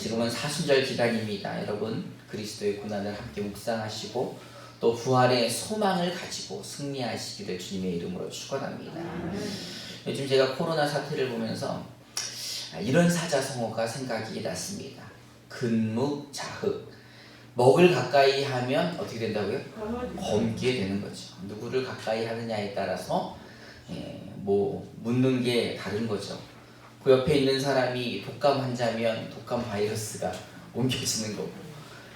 지금은 사순절 기간입니다. 여러분 그리스도의 고난을 함께 묵상하시고 또 부활의 소망을 가지고 승리하시기를 주님의 이름으로 축원합니다. 요즘 제가 코로나 사태를 보면서 이런 사자성어가 생각이 났습니다. 근묵자흑. 먹을 가까이 하면 어떻게 된다고요? 검게 되는 거죠. 누구를 가까이 하느냐에 따라서 묻는 게 다른 거죠. 그 옆에 있는 사람이 독감 환자면 독감 바이러스가 옮겨지는 거고,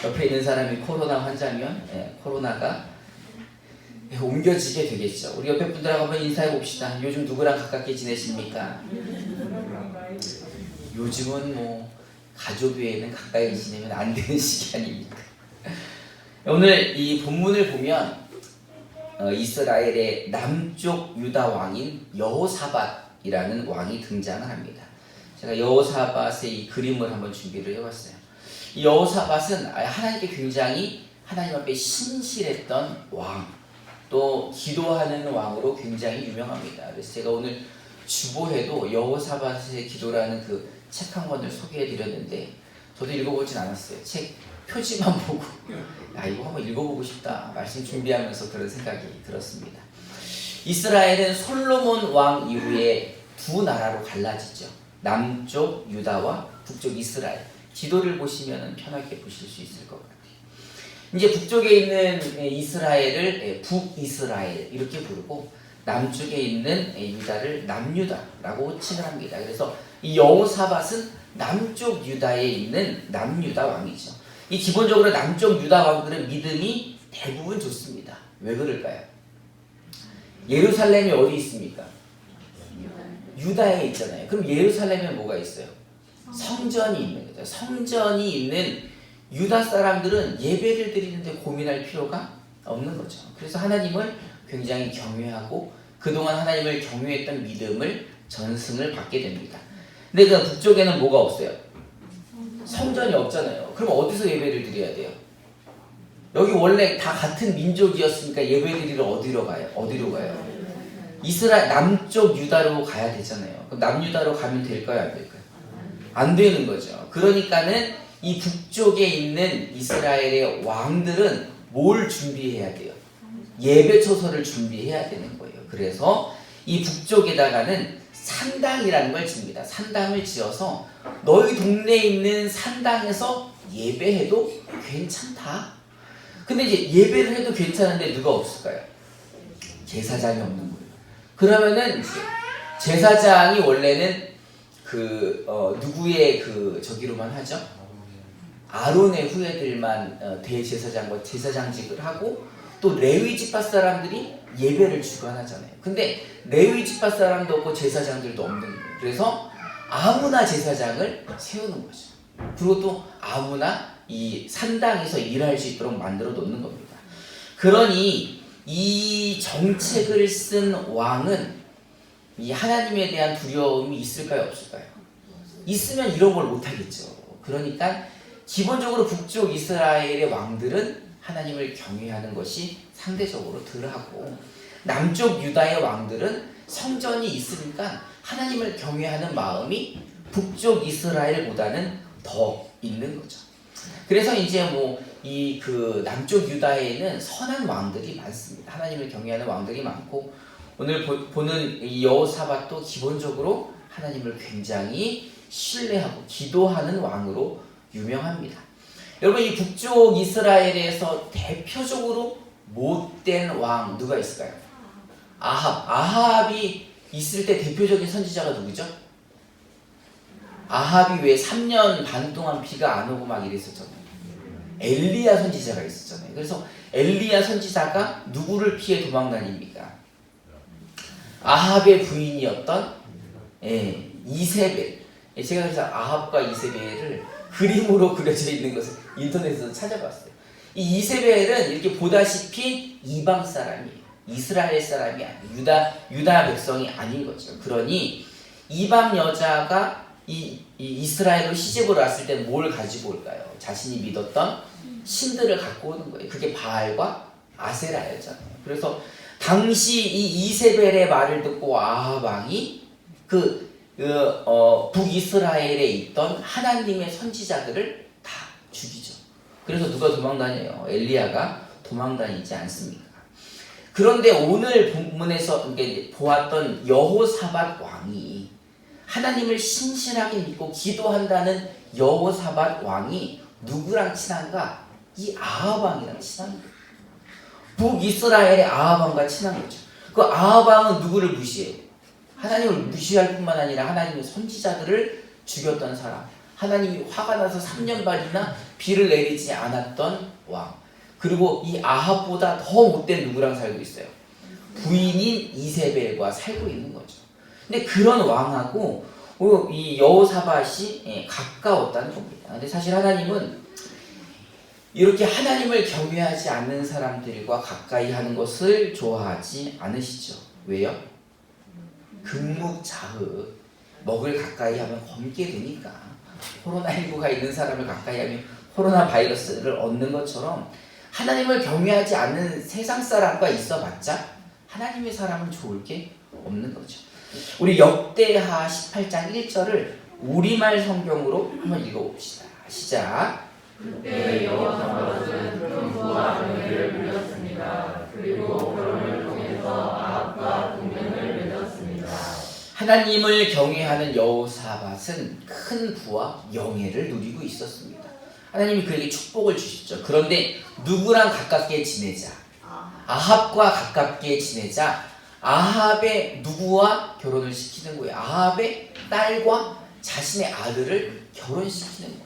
옆에 있는 사람이 코로나 환자면 코로나가 옮겨지게 되겠죠. 우리 옆에 분들하고 한번 인사해 봅시다. 요즘 누구랑 가깝게 지내십니까? 요즘은 가족 외에는 가까이 지내면 안 되는 시기 아닙니까? 오늘 이 본문을 보면 이스라엘의 남쪽 유다 왕인 여호사밧이라는 왕이 등장을 합니다. 제가 여호사밧의 이 그림을 한번 준비를 해봤어요. 이 여호사밧은 하나님께 굉장히 하나님 앞에 신실했던 왕, 또 기도하는 왕으로 굉장히 유명합니다. 그래서 제가 오늘 주보에도 여호사밧의 기도라는 그 책 한 권을 소개해 드렸는데 저도 읽어보진 않았어요. 책 표지만 보고 이거 한번 읽어보고 싶다 말씀 준비하면서 그런 생각이 들었습니다. 이스라엘은 솔로몬 왕 이후에 두 나라로 갈라지죠. 남쪽 유다와 북쪽 이스라엘. 지도를 보시면 편하게 보실 수 있을 것 같아요. 이제 북쪽에 있는 이스라엘을 북이스라엘 이렇게 부르고 남쪽에 있는 유다를 남유다라고 칭을 합니다. 그래서 이 여호사밧은 남쪽 유다에 있는 남유다 왕이죠. 이 기본적으로 남쪽 유다 왕들은 믿음이 대부분 좋습니다. 왜 그럴까요? 예루살렘이 어디 있습니까? 유다에 있잖아요. 그럼 예루살렘에 뭐가 있어요? 성전이 있는 거죠. 성전이 있는 유다 사람들은 예배를 드리는데 고민할 필요가 없는 거죠. 그래서 하나님을 굉장히 경외하고 그동안 하나님을 경외했던 믿음을 전승을 받게 됩니다. 근데 그 북쪽에는 뭐가 없어요? 성전이 없잖아요. 그럼 어디서 예배를 드려야 돼요? 여기 원래 다 같은 민족이었으니까 예배 드리러 어디로 가요? 이스라엘 남쪽 유다로 가야 되잖아요. 그럼 남유다로 가면 될까요? 안 될까요? 안 되는 거죠. 그러니까는 이 북쪽에 있는 이스라엘의 왕들은 뭘 준비해야 돼요? 예배 처소를 준비해야 되는 거예요. 그래서 이 북쪽에다가는 산당이라는 걸 집니다. 산당을 지어서 너희 동네에 있는 산당에서 예배해도 괜찮다. 근데 이제 예배를 해도 괜찮은데 누가 없을까요? 제사장이 없는 거예요. 그러면은 제사장이 원래는 누구의 저기로만 하죠? 아론의 후예들만 대제사장과 제사장직을 하고 또 레위 지파 사람들이 예배를 주관하잖아요. 근데 레위 지파 사람도 없고 제사장들도 없는 거예요. 그래서 아무나 제사장을 세우는 거죠. 그리고 또 아무나 이 산당에서 일할 수 있도록 만들어 놓는 겁니다. 그러니 이 정책을 쓴 왕은 이 하나님에 대한 두려움이 있을까요? 없을까요? 있으면 이런 걸 못하겠죠. 그러니까 기본적으로 북쪽 이스라엘의 왕들은 하나님을 경외하는 것이 상대적으로 덜하고 남쪽 유다의 왕들은 성전이 있으니까 하나님을 경외하는 마음이 북쪽 이스라엘보다는 더 있는 거죠. 그래서 이제 남쪽 유다에는 선한 왕들이 많습니다. 하나님을 경외하는 왕들이 많고 오늘 보는 이 여호사밧도 기본적으로 하나님을 굉장히 신뢰하고 기도하는 왕으로 유명합니다. 여러분 이 북쪽 이스라엘에서 대표적으로 못된 왕 누가 있을까요? 아합이 있을 때 대표적인 선지자가 누구죠? 아합이 왜 3년 반 동안 비가 안 오고 막 이랬었잖아요. 엘리야 선지자가 있었잖아요. 그래서 엘리야 선지자가 누구를 피해 도망 다닙니까? 아합의 부인이었던 이세벨. 제가 그래서 아합과 이세벨을 그림으로 그려져 있는 것을 인터넷에서 찾아봤어요. 이 이세벨은 이렇게 보다시피 이방 사람이에요. 이스라엘 사람이 아니에요. 유다 백성이 아닌 거죠. 그러니 이방 여자가 이스라엘로 시집을 왔을 때 뭘 가지고 올까요? 자신이 믿었던 신들을 갖고 오는 거예요. 그게 바알과 아세라였잖아요. 그래서 당시 이 이세벨의 말을 듣고 아합 왕이 북이스라엘에 있던 하나님의 선지자들을 다 죽이죠. 그래서 누가 도망다녀요? 엘리야가 도망다니지 않습니까? 그런데 오늘 본문에서 보았던 여호사밧 왕이 하나님을 신실하게 믿고 기도한다는 여호사밧 왕이 누구랑 친한가? 이 아합 왕이랑 친한 거예요. 북이스라엘의 아합 왕과 친한 거죠. 그 아합 왕은 누구를 무시해요? 하나님을 무시할 뿐만 아니라 하나님의 선지자들을 죽였던 사람, 하나님이 화가 나서 3년 반이나 비를 내리지 않았던 왕. 그리고 이 아합보다 더 못된 누구랑 살고 있어요? 부인인 이세벨과 살고 있는 거죠. 근데 그런 왕하고 이 여호사밧이 가까웠다는 겁니다. 근데 사실 하나님은 이렇게 하나님을 경외하지 않는 사람들과 가까이 하는 것을 좋아하지 않으시죠. 왜요? 금묵자흑, 먹을 가까이 하면 검게 되니까. 코로나19가 있는 사람을 가까이 하면 코로나 바이러스를 얻는 것처럼 하나님을 경외하지 않는 세상 사람과 있어봤자 하나님의 사람은 좋을 게 없는 거죠. 우리 역대하 18장 1절을 우리말 성경으로 한번 읽어봅시다. 시작. 그때 여호사밧은 큰 부와 명예를 누렸습니다. 그리고 결혼을 통해서 아합과 동맹을 맺었습니다. 하나님을 경외하는 여호사밧은 큰 부와 명예를 누리고 있었습니다. 하나님이 그에게 축복을 주셨죠. 그런데 누구랑 가깝게 지내자? 아합과 가깝게 지내자 아합의 누구와 결혼을 시키는 거예요? 아합의 딸과 자신의 아들을 결혼시키는 거예요.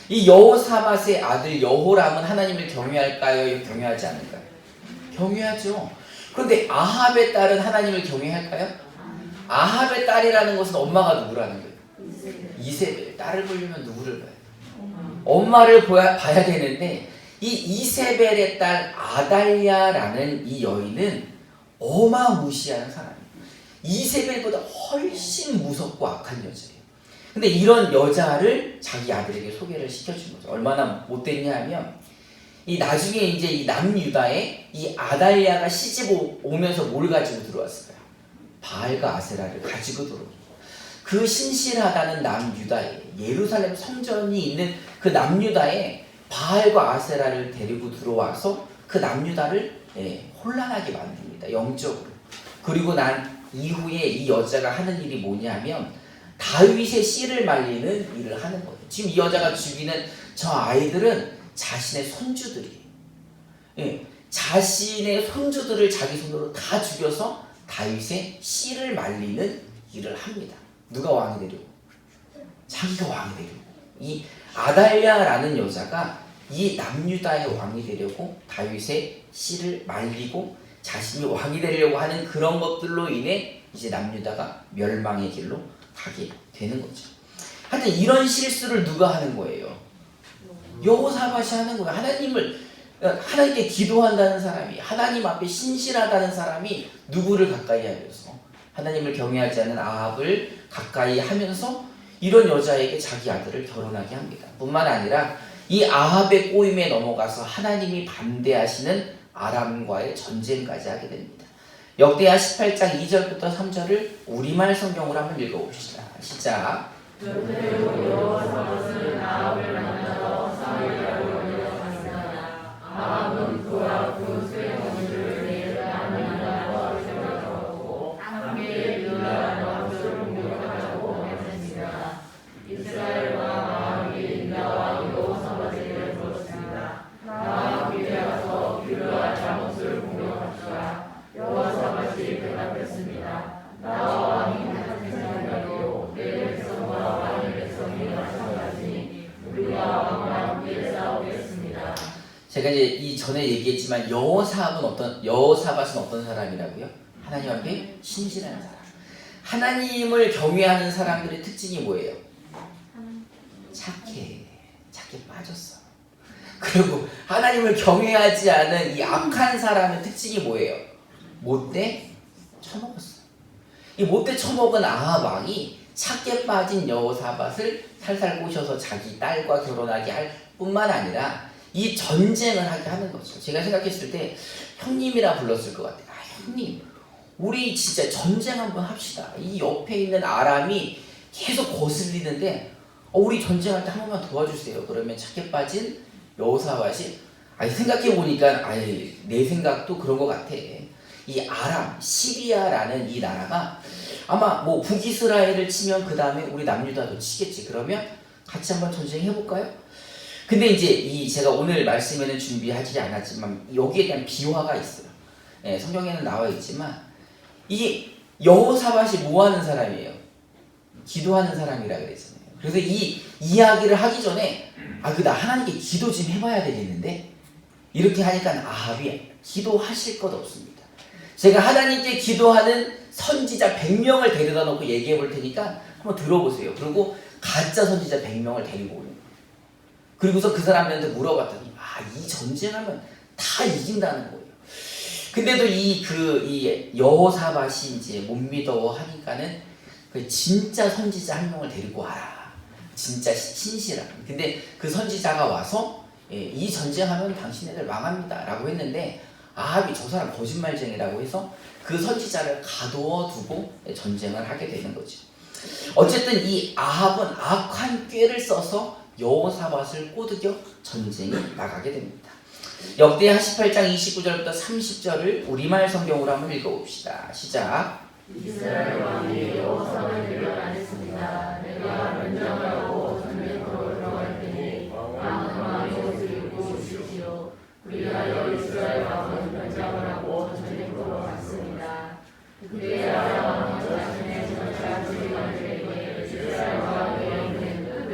이 여호사밧의 아들 여호람은 하나님을 경외할까요? 경외하지 않을까요? 경외하죠. 그런데 아합의 딸은 하나님을 경외할까요? 아합의 딸이라는 것은 엄마가 누구라는 거예요? 이세벨. 딸을 보려면 누구를 봐요? 엄마를 봐야 되는데 이 이세벨의 딸 아달랴라는 이 여인은 어마무시한 사람이에요. 이세벨보다 훨씬 무섭고 악한 여자예요. 근데 이런 여자를 자기 아들에게 소개를 시켜준 거죠. 얼마나 못됐냐 하면 이 나중에 이제 이 남유다에 이 아달랴가 시집 오면서 뭘 가지고 들어왔을까요? 바알과 아세라를 가지고 들어오죠. 그 신실하다는 남유다에 예루살렘 성전이 있는 그 남유다에 바알과 아세라를 데리고 들어와서 그 남유다를 혼란하게 만듭니다. 영적으로. 그리고 난 이후에 이 여자가 하는 일이 뭐냐면 다윗의 씨를 말리는 일을 하는 거예요. 지금 이 여자가 죽이는 저 아이들은 자신의 손주들이에요. 자신의 손주들을 자기 손으로 다 죽여서 다윗의 씨를 말리는 일을 합니다. 누가 왕이 되려고? 자기가 왕이 되려고. 이 아달랴라는 여자가 이 남유다의 왕이 되려고 다윗의 씨를 말리고 자신이 왕이 되려고 하는 그런 것들로 인해 이제 남유다가 멸망의 길로 가게 되는 거죠. 하여튼 이런 실수를 누가 하는 거예요? 여호사밧이 하는 거예요. 하나님께 기도한다는 사람이, 하나님 앞에 신실하다는 사람이 누구를 가까이 하면서 하나님을 경외하지 않는 아합을 가까이 하면서 이런 여자에게 자기 아들을 결혼하게 합니다. 뿐만 아니라 이 아합의 꼬임에 넘어가서 하나님이 반대하시는 아람과의 전쟁까지 하게 됩니다. 역대하 18장 2절부터 3절을 우리말 성경으로 한번 읽어봅시다. 시작. 그때로 여호사밧은 아합을 만나서 사위라고 여겼습니다. 아합은 그와 그 수행원들을 내일 만나다가 세워주었고 함께 유다 왕수를 공격하자고 했습니다. 이스라엘과 아합이 유다와 여호사밧에게 들었습니다. 아합이 되어서 유다 잠옷을 공격합시다. 여호사밧이 대답했습니다. 나와 왕이 같은 생각이요 내 백성과 왕의 백성이 마찬가지니 우리가 왕과 함께 싸우겠습니다. 제가 이제 이전에 얘기했지만 여호사밧은 어떤 사람이라고요? 하나님 앞에 신실한 사람. 하나님을 경외하는 사람들의 특징이 뭐예요? 착해 빠졌어. 그리고 하나님을 경외하지 않은 이 악한 사람의 특징이 뭐예요? 못돼 처먹었어. 이 못돼 처먹은 아합 왕이 착해 빠진 여호사밧을 살살 꼬셔서 자기 딸과 결혼하게 할 뿐만 아니라 이 전쟁을 하게 하는 거죠. 제가 생각했을 때 형님이라 불렀을 것 같아요. 형님, 우리 진짜 전쟁 한번 합시다. 이 옆에 있는 아람이 계속 거슬리는데 우리 전쟁할 때 한 번만 도와주세요. 그러면 착해 빠진 여호사밧이 생각해 보니까 내 생각도 그런 것 같아. 이 아람, 시리아라는 이 나라가 아마 뭐 북이스라엘을 치면 그 다음에 우리 남유다도 치겠지. 그러면 같이 한번 전쟁해 볼까요? 근데 이제 제가 오늘 말씀에는 준비하지 않았지만 여기에 대한 비화가 있어요. 성경에는 나와 있지만 이 여호사밧이 뭐 하는 사람이에요? 기도하는 사람이라 그랬잖아요. 그래서 이 이야기를 하기 전에 나 하나님께 기도 좀 해봐야 되겠는데 이렇게 하니까 아합이 기도하실 것 없습니다. 제가 하나님께 기도하는 선지자 100명을 데려다 놓고 얘기해 볼 테니까 한번 들어보세요. 그리고 가짜 선지자 100명을 데리고 오는 거예요. 그리고서 그 사람들한테 물어봤더니 이 전쟁하면 다 이긴다는 거예요. 근데도 이 여호사밧이 이제 못 믿어 하니까는 진짜 선지자 한 명을 데리고 와라. 진짜 신실한. 근데 그 선지자가 와서 이 전쟁하면 당신네들 망합니다 라고 했는데 아합이 저 사람 거짓말쟁이라고 해서 그 선지자를 가두어 두고 전쟁을 하게 되는 거죠. 어쨌든 이 아합은 악한 꾀를 써서 여호사밧을 꼬드겨 전쟁에 나가게 됩니다. 역대하 18장 29절부터 30절을 우리말 성경으로 한번 읽어봅시다. 시작. 이스라엘 왕이 여호사밧을 데려가냈습니다. 내가 변장을 하고 전쟁터로 들어갈 테니 왕은 왕의 옷을 입고 오십시오. 그리하여 이스라엘 왕은 변장을 하고 전쟁터로 갔습니다. 그때야 왕은 자신의 전차 지휘관들에게 이스라엘 왕의 여인은 그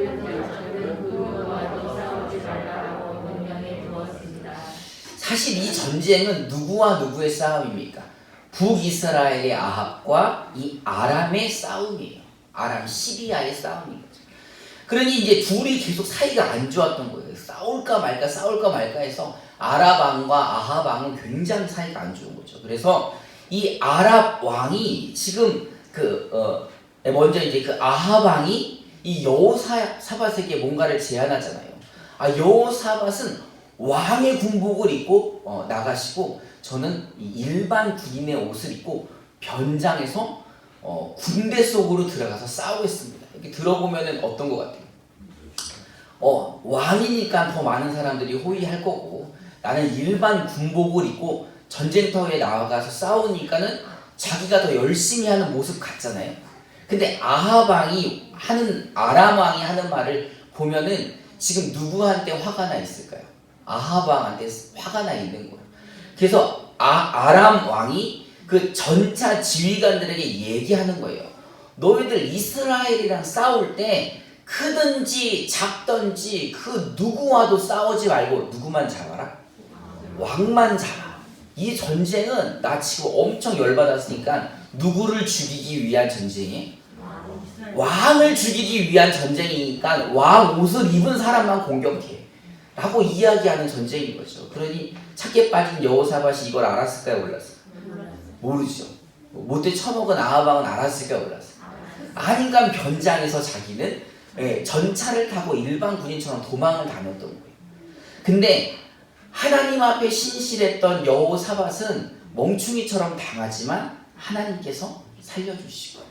누구와도 싸우지 말라고 명령해 두었습니다. 사실 이 전쟁은 누구와 누구의 싸움입니까? 북이스라엘의 아합과 이 아람의 싸움이에요. 아람 시리아의 싸움인 거죠. 그러니 이제 둘이 계속 사이가 안 좋았던 거예요. 싸울까 말까 해서 아랍 왕과 아합 왕은 굉장히 사이가 안 좋은 거죠. 그래서 이 아랍 왕이 지금 먼저 이제 그 아합 왕이 이 여호사밧에게 뭔가를 제안하잖아요. 여호사밧은 왕의 군복을 입고 나가시고 저는 일반 군인의 옷을 입고 변장해서 군대 속으로 들어가서 싸우겠습니다. 이렇게 들어보면은 어떤 것 같아요? 왕이니까 더 많은 사람들이 호위할 거고 나는 일반 군복을 입고 전쟁터에 나가서 싸우니까는 자기가 더 열심히 하는 모습 같잖아요. 근데 아람 왕이 하는 말을 보면은 지금 누구한테 화가 나 있을까요? 아합 왕한테 화가 나 있는 거예요. 그래서 아람 왕이 그 전차 지휘관들에게 얘기하는 거예요. 너희들 이스라엘이랑 싸울 때 크든지 작든지 그 누구와도 싸우지 말고 누구만 잡아라? 왕만 잡아. 이 전쟁은 나 지금 엄청 열받았으니까 누구를 죽이기 위한 전쟁이에요? 왕을 죽이기 위한 전쟁이니까 왕 옷을 입은 사람만 공격해 라고 이야기하는 전쟁인 거죠. 그러니 착해 빠진 여호사밧이 이걸 알았을까요? 몰랐을까요? 모르죠. 못돼 처먹은 아합 왕은 알았을까요? 몰랐어요. 아닌가 변장해서 자기는 전차를 타고 일반 군인처럼 도망을 다녔던 거예요. 근데 하나님 앞에 신실했던 여호사밧은 멍충이처럼 당하지만 하나님께서 살려주시고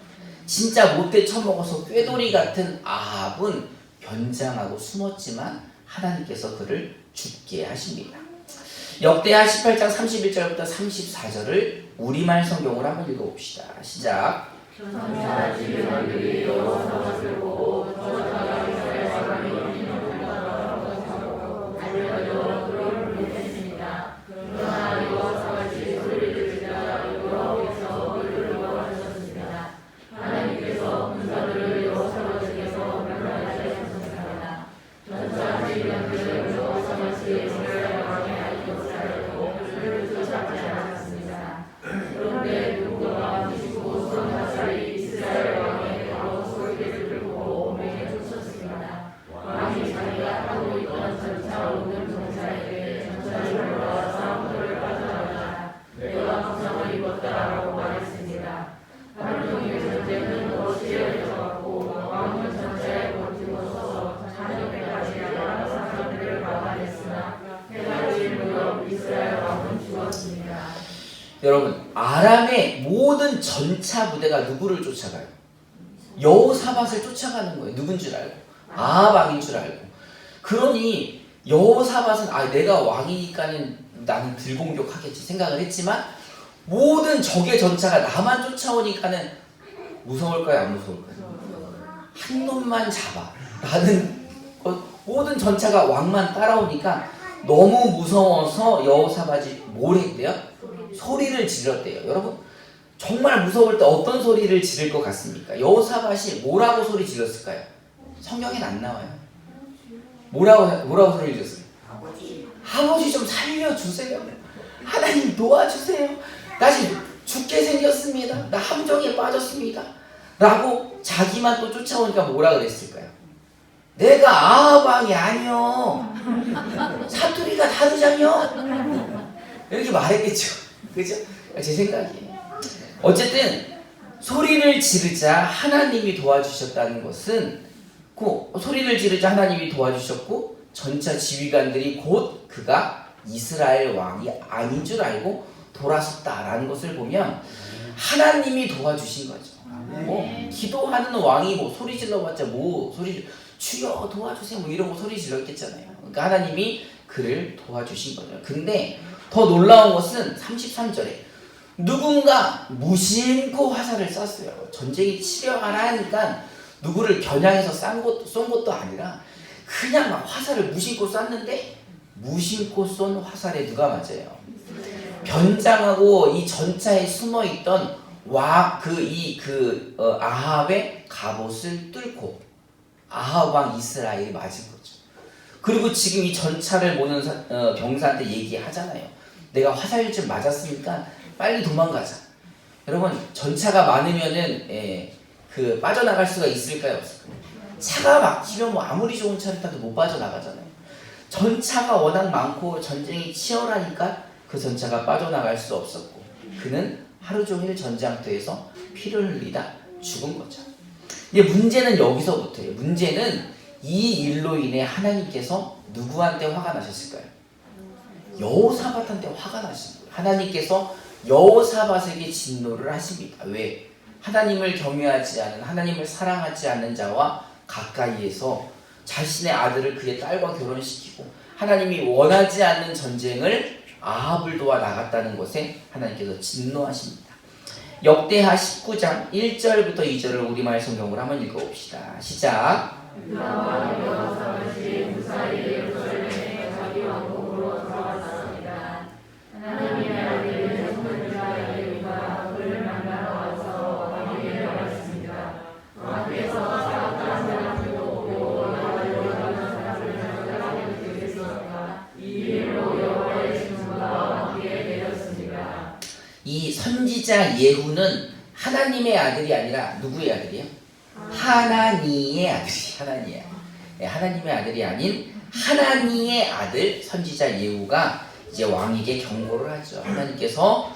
진짜 못돼 처먹어서 꾀돌이 같은 아합은 변장하고 숨었지만 하나님께서 그를 죽게 하십니다. 역대하 18장 31절부터 34절을 우리말 성경으로 한번 읽어봅시다. 시작. 전차 지휘관들이 여호사밧을 보고 전차가 이스라엘 사람이 알려줘 그를 부르셨습니다. 그러나 여호사밧이 소리를 지르자 여호와께서 그를 도와주셨습니다. 하나님께서 군사들을 여호사밧에게서 물러나게 하셨습니다. 전차 지휘관들은 여호사밧이 이스라엘 왕의 알고 살고 그를 쫓아가지 않았습니다. 그런데 누구가 95선 화살이 이스라엘 왕의 바로 소리를 보고 오매에 쫓았습니다. 왕이 자기가 타고 있던 전차 오는 전차에게 전차를 몰아 싸움터를 빠져나가자 내가 부상을 입었다라고 말했습니다. 하루 종일 전쟁은 더 치열해져갔고 왕은 전차에 버티고 서서 저녁에까지 아람 사람들을 막아냈으나 해가 질 무렵 이스라엘 왕은 죽었습니다. 여러분 아람의 모든 전차 부대가 누구를 쫓아가요? 여호사밧을 쫓아가는 거예요. 누군 줄 알고? 아합 왕인 줄 알고. 그러니 여호사밧은 내가 왕이니까는 나는 들공격하겠지 생각을 했지만 모든 적의 전차가 나만 쫓아오니까는 무서울까요? 안 무서울까요? 한 놈만 잡아. 나는 모든 전차가 왕만 따라오니까 너무 무서워서 여호사밧이 뭘 했대요? 소리를 질렀대요. 여러분 정말 무서울 때 어떤 소리를 지를 것 같습니까? 여호사밧이 뭐라고 소리 질렀을까요? 성경엔 안 나와요. 뭐라고 소리 질렀어요? 아버지 좀 살려주세요. 하나님 도와주세요. 나 지금 죽게 생겼습니다. 나 함정에 빠졌습니다. 라고 자기만 또 쫓아오니까 뭐라 그랬을까요? 내가 아합 왕이 아니요. 사투리가 다르잖요. 이렇게 말했겠죠. 그죠? 제 생각이에요. 어쨌든 소리를 지르자 하나님이 도와주셨다는 것은 소리를 지르자 하나님이 도와주셨고 전차 지휘관들이 곧 그가 이스라엘 왕이 아닌 줄 알고 돌아섰다라는 것을 보면 하나님이 도와주신 거죠. 기도하는 왕이 소리 질러봤자 주여 도와주세요 이런 거 소리 질렀겠잖아요. 그러니까 하나님이 그를 도와주신 거죠. 근데 더 놀라운 것은 33절에 누군가 무심코 화살을 쐈어요. 전쟁이 치열하니까 누구를 겨냥해서 쏜 것도 아니라 그냥 막 화살을 무심코 쐈는데 무심코 쏜 화살에 누가 맞아요? 변장하고 이 전차에 숨어있던 아합의 갑옷을 뚫고 아합 왕 이스라엘이 맞은 거죠. 그리고 지금 이 전차를 모는 병사한테 얘기하잖아요. 내가 화살 좀 맞았으니까 빨리 도망가자. 여러분 전차가 많으면은 빠져나갈 수가 있을까요? 없을까요? 차가 막히면 아무리 좋은 차를 타도 못 빠져나가잖아요. 전차가 워낙 많고 전쟁이 치열하니까 그 전차가 빠져나갈 수 없었고 그는 하루 종일 전장터에서 피를 흘리다 죽은 거죠. 이제 문제는 여기서부터예요. 문제는 이 일로 인해 하나님께서 누구한테 화가 나셨을까요? 여호사밧한테 화가 나신 거예요. 하나님께서 여호사밧에게 진노를 하십니다. 왜? 하나님을 경외하지 않은, 하나님을 사랑하지 않는 자와 가까이에서 자신의 아들을 그의 딸과 결혼시키고 하나님이 원하지 않는 전쟁을 아합을 도와 나갔다는 것에 하나님께서 진노하십니다. 역대하 19장 1절부터 2절을 우리말 성경으로 한번 읽어봅시다. 시작. 하나님의 아들은 선지자 예후가 그를 만나러 와서 왕에게 말했습니다. 왕께서 사악한 사람들도 오고 여호와를 떠나는 사람을 찾아가게 되겠으니까 이 일로 여호와의 진노가 왕에게 내렸습니다. 이 선지자 예후는 하나님의 아들이 아니라 누구의 아들이에요? 하나니의 아들이 하나님의 아들이 아닌 하나니의 아들 선지자 예후가 이제 왕에게 경고를 하죠. 하나님께서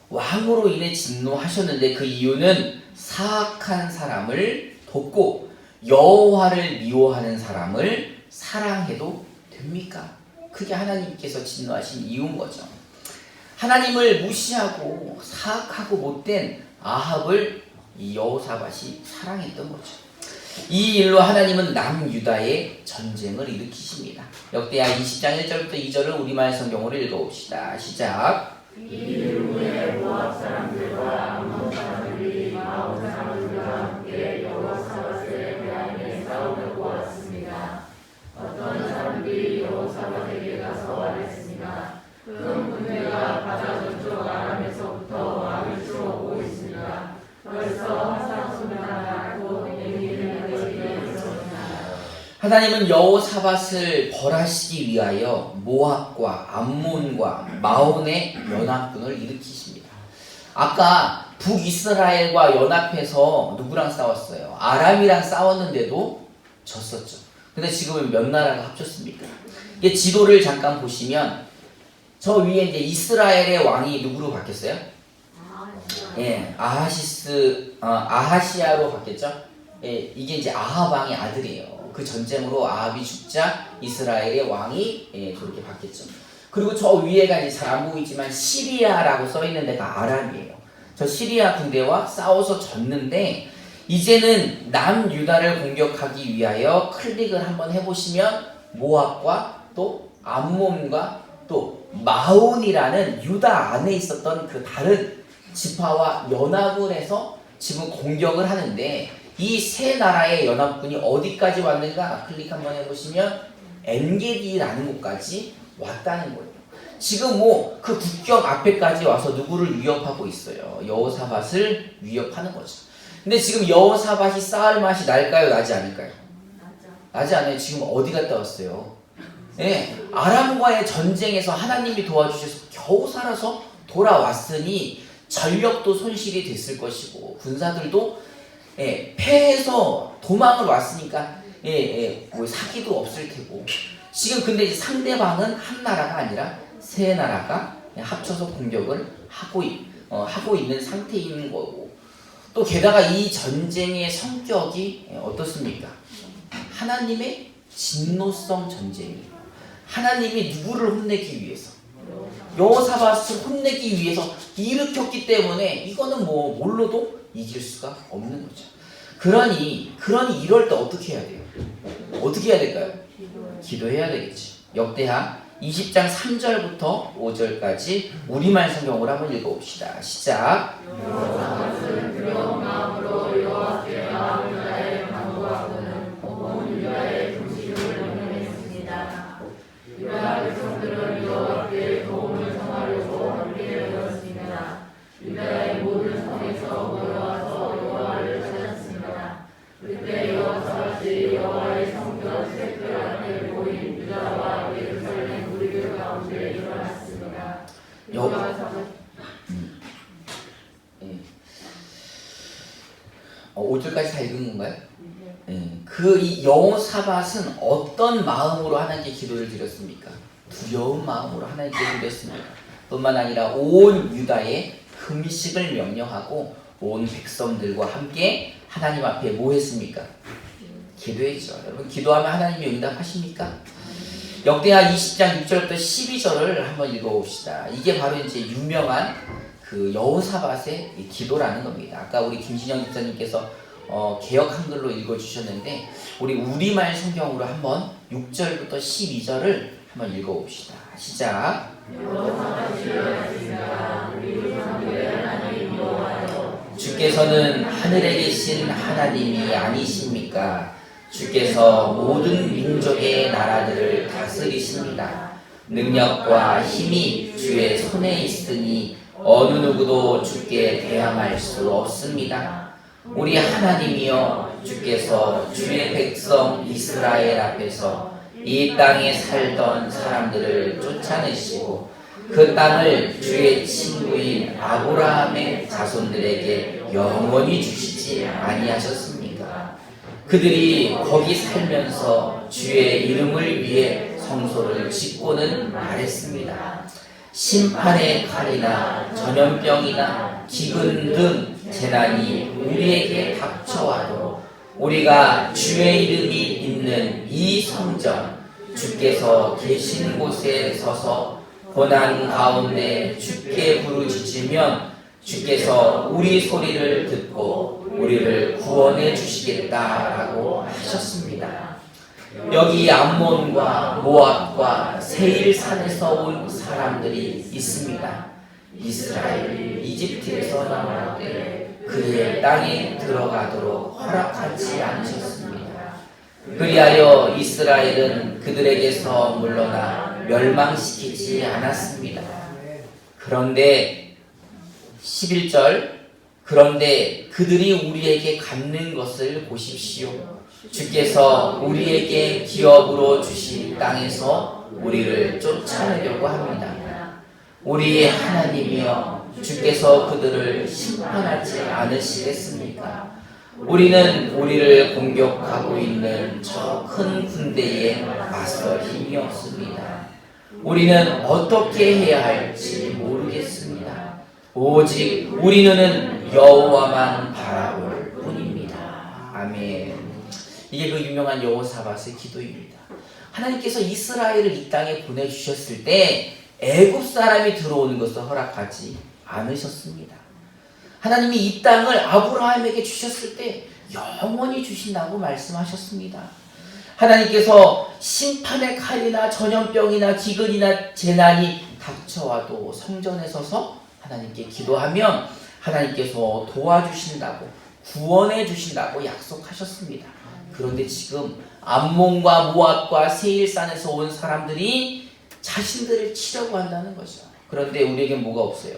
왕으로 인해 진노하셨는데 그 이유는 사악한 사람을 돕고 여호와를 미워하는 사람을 사랑해도 됩니까? 그게 하나님께서 진노하신 이유인 거죠. 하나님을 무시하고 사악하고 못된 아합을 이 여호사밧이 사랑했던 거죠. 이 일로 하나님은 남유다에 전쟁을 일으키십니다. 역대하 20장 1절부터 2절을 우리말 성경으로 읽어봅시다. 시작. 이 일 후에 모압 사람들과 암몬 사람들이 마온 사람들과 함께 여호사밧의 대항에 싸우려고 왔습니다. 어떤 사람들이 여호사밧에게 가서 말했습니다. 큰 군대가 바다 저쪽 아람에서부터 왕을 쫓아오고 있습니다. 벌써 화살 소리가 나고 내리는 것이 있었습니다. 하나님은 여호사밧을 벌하시기 위하여 모압과 암몬과 마온의 연합군을 일으키십니다. 아까 북이스라엘과 연합해서 누구랑 싸웠어요? 아람이랑 싸웠는데도 졌었죠. 근데 지금은 몇 나라가 합쳤습니까? 이게 지도를 잠깐 보시면 저 위에 이제 이스라엘의 왕이 누구로 바뀌었어요? 아하시아로 바뀌었죠. 이게 이제 아합 왕의 아들이에요. 그 전쟁으로 아합이 죽자 이스라엘의 왕이 저렇게 바뀌었죠. 그리고 저 위에가 이제 잘 안 보이지만 시리아라고 써 있는 데가 아람이에요. 저 시리아 군대와 싸워서 졌는데 이제는 남유다를 공격하기 위하여 클릭을 한번 해보시면 모압과 또 암몬과 또 마온이라는 유다 안에 있었던 그 다른 지파와 연합을 해서 지금 공격을 하는데, 이 세 나라의 연합군이 어디까지 왔는가 클릭 한번 해보시면 엔게디라는 곳까지 왔다는 거예요. 지금 뭐 그 국경 앞에까지 와서 누구를 위협하고 있어요? 여호사밧을 위협하는 거죠. 근데 지금 여호사밧이 쌓을 맛이 날까요? 나지 않을까요? 나지 않아요. 지금 어디 갔다 왔어요? 네, 아람과의 전쟁에서 하나님이 도와주셔서 겨우 살아서 돌아왔으니 전력도 손실이 됐을 것이고 군사들도 패해서 도망을 왔으니까 뭐 사기도 없을 테고, 지금 근데 이제 상대방은 한 나라가 아니라 세 나라가 합쳐서 공격을 하고 있는 상태인 거고, 또 게다가 이 전쟁의 성격이 어떻습니까? 하나님의 진노성 전쟁이에요. 하나님이 누구를 혼내기 위해서? 여호사밧을 혼내기 위해서 일으켰기 때문에 이거는 뭐 뭘로도 이길 수가 없는 거죠. 그러니 이럴 때 어떻게 해야 돼요? 어떻게 해야 될까요? 기도해야 되겠지. 역대하 20장 3절부터 5절까지 우리말 성경으로 한번 읽어봅시다. 시작. 여호사밧은 두려운 마음으로 여호와께 마음을 다해 간구하고는 온 유다의 중심을 명령했습니다. 유다 백성들은 여호와께 도움을 청하려고 함께 모였습니다. 유다의 모든 성에서 모여와서 여호와를 찾았습니다. 그때 여호사밧이 여호와의 성전 셋들 앞에 모인 유다와 예루살렘 무리들 가운데 일어났습니다. 여호사밧 5절까지 다 읽은 건가요? 이 여호사밧은 어떤 마음으로 하나님께 기도를 드렸습니까? 두려운 마음으로 하나님께 드렸습니다. 뿐만 아니라 온 유다에 금식을 명령하고 온 백성들과 함께 하나님 앞에 뭐 했습니까? 기도했죠. 여러분, 기도하면 하나님이 응답하십니까? 역대하 20장 6절부터 12절을 한번 읽어봅시다. 이게 바로 이제 유명한 그 여호사밧의 기도라는 겁니다. 아까 우리 김진영 집사님께서 개역 한글로 읽어주셨는데, 우리 우리말 성경으로 한번 6절부터 12절을 한번 읽어봅시다. 시작. 주께서는 하늘에 계신 하나님이 아니십니까? 주께서 모든 민족의 나라들을 다스리십니다. 능력과 힘이 주의 손에 있으니 어느 누구도 주께 대항할 수 없습니다. 우리 하나님이여, 주께서 주의 백성 이스라엘 앞에서 이 땅에 살던 사람들을 쫓아내시고 그 땅을 주의 친구인 아브라함의 자손들에게 영원히 주시지 아니하셨습니까? 그들이 거기 살면서 주의 이름을 위해 성소를 짓고는 말했습니다. 심판의 칼이나 전염병이나 기근 등 재난이 우리에게 닥쳐와도 우리가 주의 이름이 있는 이 성전, 주께서 계신 곳에 서서 고난 가운데 주께 부르짖으면 주께서 우리 소리를 듣고 우리를 구원해 주시겠다라고 하셨습니다. 여기 암몬과 모압과 세일산에서 온 사람들이 있습니다. 이스라엘이 이집트에서 나올 때 그의 땅에 들어가도록 허락하지 않으셨습니다. 그리하여 이스라엘은 그들에게서 물러나 멸망시키지 않았습니다. 그런데 11절, 그런데 그들이 우리에게 갚는 것을 보십시오. 주께서 우리에게 기업으로 주신 땅에서 우리를 쫓아내려고 합니다. 우리 하나님이여, 주께서 그들을 심판하지 않으시겠습니까? 우리는 우리를 공격하고 있는 저 큰 군대에 맞설 힘이 없습니다. 우리는 어떻게 해야 할지 모르겠습니다. 오직 우리 눈은 여호와만 바라볼 뿐입니다. 아멘. 이게 그 유명한 여호사밧의 기도입니다. 하나님께서 이스라엘을 이 땅에 보내주셨을 때 애굽 사람이 들어오는 것을 허락하지 않으셨습니다. 하나님이 이 땅을 아브라함에게 주셨을 때 영원히 주신다고 말씀하셨습니다. 하나님께서 심판의 칼이나 전염병이나 기근이나 재난이 닥쳐와도 성전에 서서 하나님께 기도하면 하나님께서 도와주신다고 구원해 주신다고 약속하셨습니다. 그런데 지금 암몬과 모압과 세일산에서 온 사람들이 자신들을 치려고 한다는 거죠. 그런데 우리에겐 뭐가 없어요?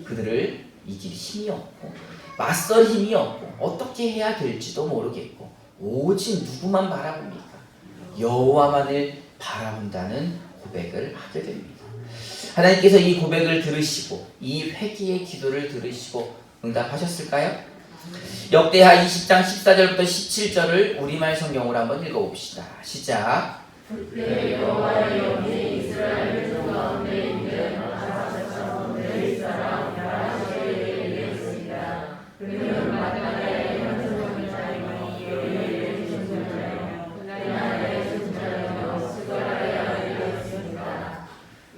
그들을 이길 힘이 없고 맞설 힘이 없고 어떻게 해야 될지도 모르겠고 오직 누구만 바라봅니까? 여호와만을 바라본다는 고백을 하게 됩니다. 하나님께서 이 고백을 들으시고 이 회개의 기도를 들으시고 응답하셨을까요? 역대하 20장 14절부터 17절을 우리말 성경으로 한번 읽어봅시다. 시작. 그때 여호와의 영이 이스라엘 중 가운데 있는 아사처럼 내 사람 야하시에게 이르렀습니다. 그는 마다나의 현성을 자리니 여리의 중자여 그날의 중자여 스가랴야 이르렀습니다.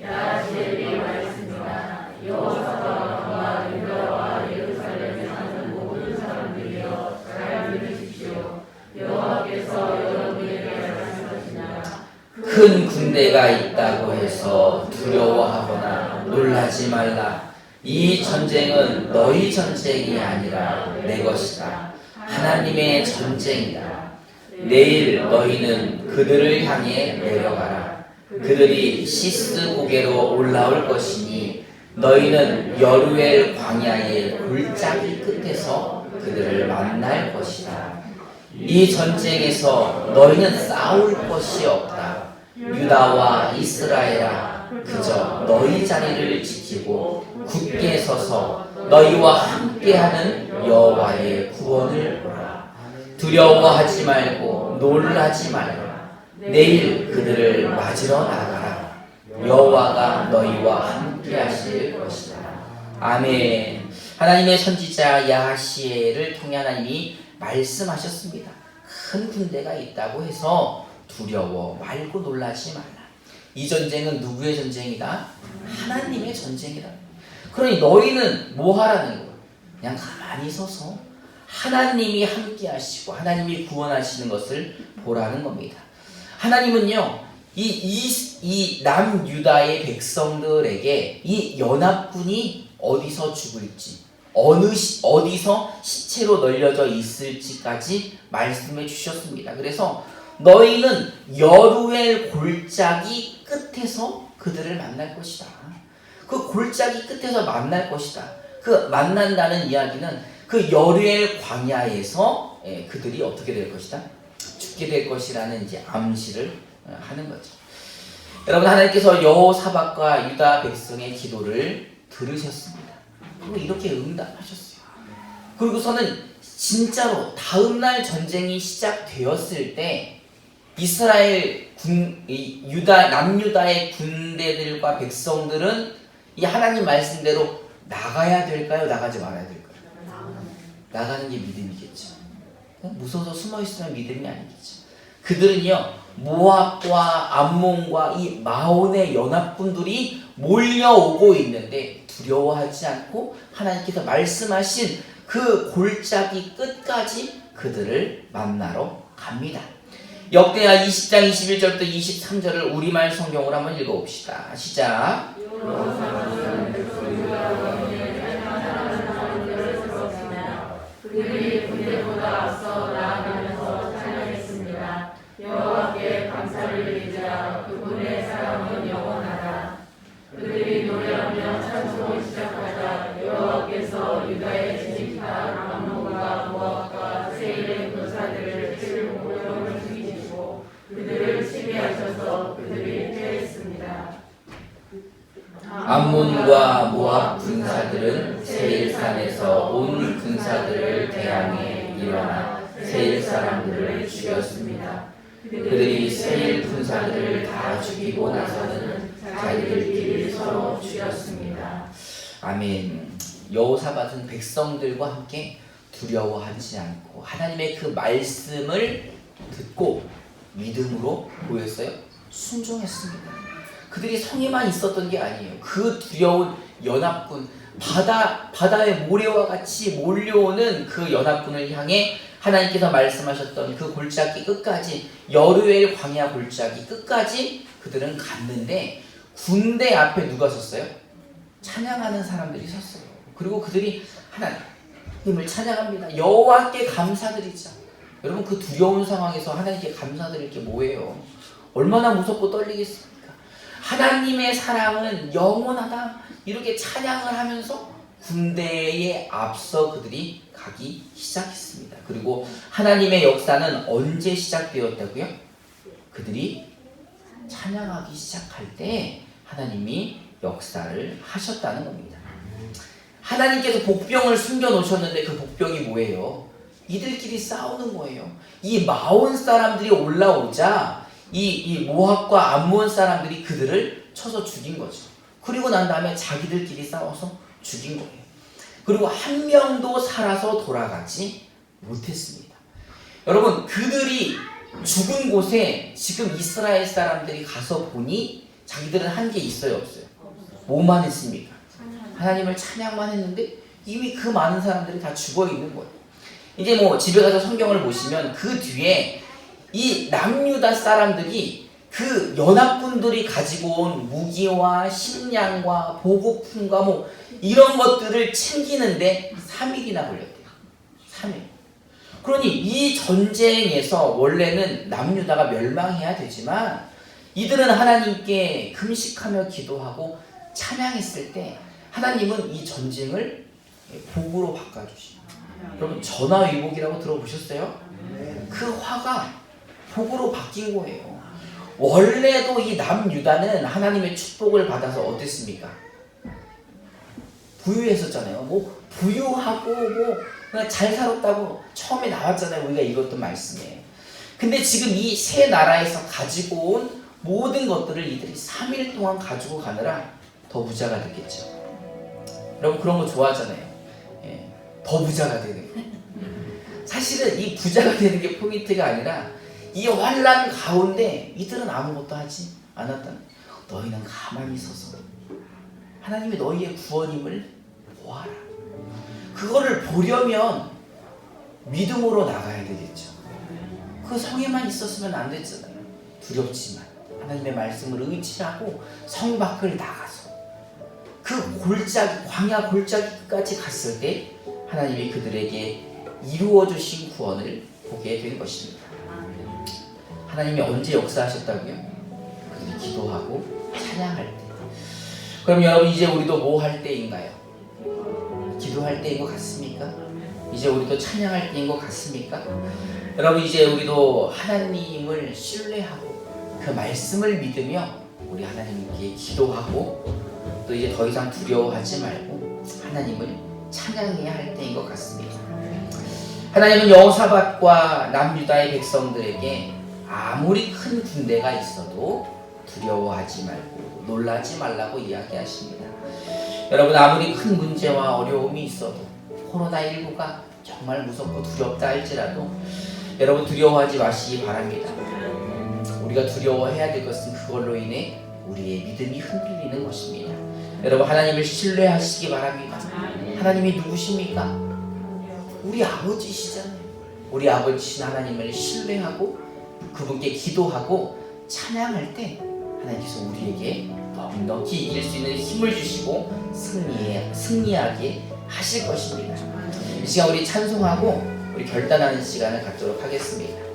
야하시엘이 말했습니다. 여호사박과 유다와 예루살렘에 사는 모든 사람들이여 잘 들으십시오. 여호와께서 여러분에게 말씀하시나 큰 군대가 있다고 해서 두려워하거나 놀라지 말라. 이 전쟁은 너희 전쟁이 아니라 내 것이다. 하나님의 전쟁이다. 내일 너희는 그들을 향해 내려가라. 그들이 시스 고개로 올라올 것이니 너희는 여루엘 광야의 골짜기 끝에서 그들을 만날 것이다. 이 전쟁에서 너희는 싸울 것이 없다. 유다와 이스라엘아, 그저 너희 자리를 지키고 굳게 서서 너희와 함께하는 여호와의 구원을 보라. 두려워하지 말고 놀라지 말라. 내일 그들을 맞으러 나가라. 여호와가 너희와 함께하실 것이다. 아멘. 하나님의 선지자 야하시엘을 통해 하나님이 말씀하셨습니다. 큰 군대가 있다고 해서 두려워 말고 놀라지 말라. 이 전쟁은 누구의 전쟁이다? 하나님의 전쟁이다. 그러니 너희는 뭐 하라는 거야? 그냥 가만히 서서 하나님이 함께 하시고 하나님이 구원하시는 것을 보라는 겁니다. 하나님은요, 이 남유다의 백성들에게 이 연합군이 어디서 죽을지, 어디서 시체로 널려져 있을지까지 말씀해 주셨습니다. 그래서 너희는 여루엘 골짜기 끝에서 그들을 만날 것이다. 그 골짜기 끝에서 만날 것이다. 그 만난다는 이야기는 그 여루엘 광야에서 그들이 어떻게 될 것이다? 죽게 될 것이라는 이제 암시를 하는 거죠. 여러분, 하나님께서 여호사박과 유다 백성의 기도를 들으셨습니다. 그리고 이렇게 응답하셨어요. 그리고서는 진짜로 다음날 전쟁이 시작되었을 때 이스라엘 남유다의 군대들과 백성들은 이 하나님 말씀대로 나가야 될까요? 나가지 말아야 될까요? 나가는 게 믿음이겠죠. 무서워서 숨어있으면 믿음이 아니겠죠. 그들은요, 모압과 암몬과 이 마온의 연합군들이 몰려오고 있는데 두려워하지 않고 하나님께서 말씀하신 그 골짜기 끝까지 그들을 만나러 갑니다. 역대하 20장 21절부터 23절을 우리말 성경으로 한번 읽어봅시다. 시작. 그들이 군대보다 앞서 나아가면서 찬양했습니다. 여호와께 감사를 드리자. 그분의 사랑은 영원하다. 그들이 노래하며 찬송을 시작하자. 여호와께서 유다의 지식한 암몬과 모압과 세일의 군사들을 치르고 영을 죽이시고 그들을 치게하셔서 그들이 패했습니다. 암몬과 모압 군사들은 세일산에서 온 군사들을 대항해 일어나 세일 사람들을 죽였습니다. 그들이 세일 군사들을 다 죽이고 나서는 자기들끼리 서로 죽였습니다. 아멘. 여호사밧은 백성들과 함께 두려워하지 않고 하나님의 그 말씀을 듣고 믿음으로 보였어요. 순종했습니다. 그들이 성에만 있었던 게 아니에요. 그 두려운 연합군, 바다의 모래와 같이 몰려오는 그 연합군을 향해 하나님께서 말씀하셨던 그 골짜기 끝까지, 여루엘 광야 골짜기 끝까지 그들은 갔는데, 군대 앞에 누가 섰어요? 찬양하는 사람들이 섰어요. 그리고 그들이 하나님을 찬양합니다. 여호와께 감사드리자. 여러분, 그 두려운 상황에서 하나님께 감사드릴 게 뭐예요? 얼마나 무섭고 떨리겠습니까? 하나님의 사랑은 영원하다, 이렇게 찬양을 하면서 군대에 앞서 그들이 가기 시작했습니다. 그리고 하나님의 역사는 언제 시작되었다고요? 그들이 찬양하기 시작할 때 하나님이 역사를 하셨다는 겁니다. 하나님께서 복병을 숨겨놓으셨는데 그 복병이 뭐예요? 이들끼리 싸우는 거예요. 이 마온 사람들이 올라오자 이 모압과 암몬 사람들이 그들을 쳐서 죽인 거죠. 그리고 난 다음에 자기들끼리 싸워서 죽인 거예요. 그리고 한 명도 살아서 돌아가지 못했습니다. 여러분, 그들이 죽은 곳에 지금 이스라엘 사람들이 가서 보니 자기들은 한 게 있어요, 없어요? 뭐만 했습니까? 하나님을 찬양만 했는데 이미 그 많은 사람들이 다 죽어 있는 거예요. 이제 뭐 집에 가서 성경을 보시면 그 뒤에 이 남유다 사람들이 그 연합군들이 가지고 온 무기와 식량과 보급품과 뭐 이런 것들을 챙기는데 3일이나 걸렸대요. 3일. 그러니 이 전쟁에서 원래는 남유다가 멸망해야 되지만 이들은 하나님께 금식하며 기도하고 찬양했을 때 하나님은 이 전쟁을 복으로 바꿔주십니다. 여러분, 전화위복이라고 들어보셨어요? 그 화가 복으로 바뀐 거예요. 원래도 이 남유다는 하나님의 축복을 받아서 어땠습니까? 부유했었잖아요. 뭐 부유하고 뭐 그냥 잘 살았다고 처음에 나왔잖아요. 우리가 읽었던 말씀에. 근데 지금 이 세 나라에서 가지고 온 모든 것들을 이들이 3일 동안 가지고 가느라 더 부자가 됐겠죠. 여러분, 그런 거 좋아하잖아요. 예, 더 부자가 되는 거. 사실은 이 부자가 되는 게 포인트가 아니라 이 환난 가운데 이들은 아무것도 하지 않았다는, 너희는 가만히 서서 하나님이 너희의 구원임을 보아라. 그거를 보려면 믿음으로 나가야 되겠죠. 그 성에만 있었으면 안 됐잖아요. 두렵지만 하나님의 말씀을 의지하고 성 밖을 나가서 그 골짜기, 광야 골짜기까지 갔을 때 하나님이 그들에게 이루어 주신 구원을 보게 된 것입니다. 하나님이 언제 역사하셨다고요? 그들이 기도하고 찬양할 때. 그럼 여러분, 이제 우리도 뭐 할 때인가요? 기도할 때인 것 같습니까? 이제 우리도 찬양할 때인 것 같습니까? 여러분, 이제 우리도 하나님을 신뢰하고 그 말씀을 믿으며 우리 하나님께 기도하고 또 이제 더 이상 두려워하지 말고 하나님을 찬양해야 할 때인 것 같습니다. 하나님은 여호사밧과 남유다의 백성들에게 아무리 큰 군대가 있어도 두려워하지 말고 놀라지 말라고 이야기하십니다. 여러분, 아무리 큰 문제와 어려움이 있어도 코로나19가 정말 무섭고 두렵다 할지라도 여러분, 두려워하지 마시기 바랍니다. 우리가 두려워해야 될 것은 그걸로 인해 우리의 믿음이 흔들리는 것입니다. 여러분, 하나님을 신뢰하시기 바랍니다. 하나님이 누구십니까? 우리 아버지시잖아요. 우리 아버지신 하나님을 신뢰하고 그분께 기도하고 찬양할 때 하나님께서 우리에게 넉넉히 이길 수 있는 힘을 주시고 승리하게 하실 것입니다. 이 시간 우리 찬송하고 우리 결단하는 시간을 갖도록 하겠습니다.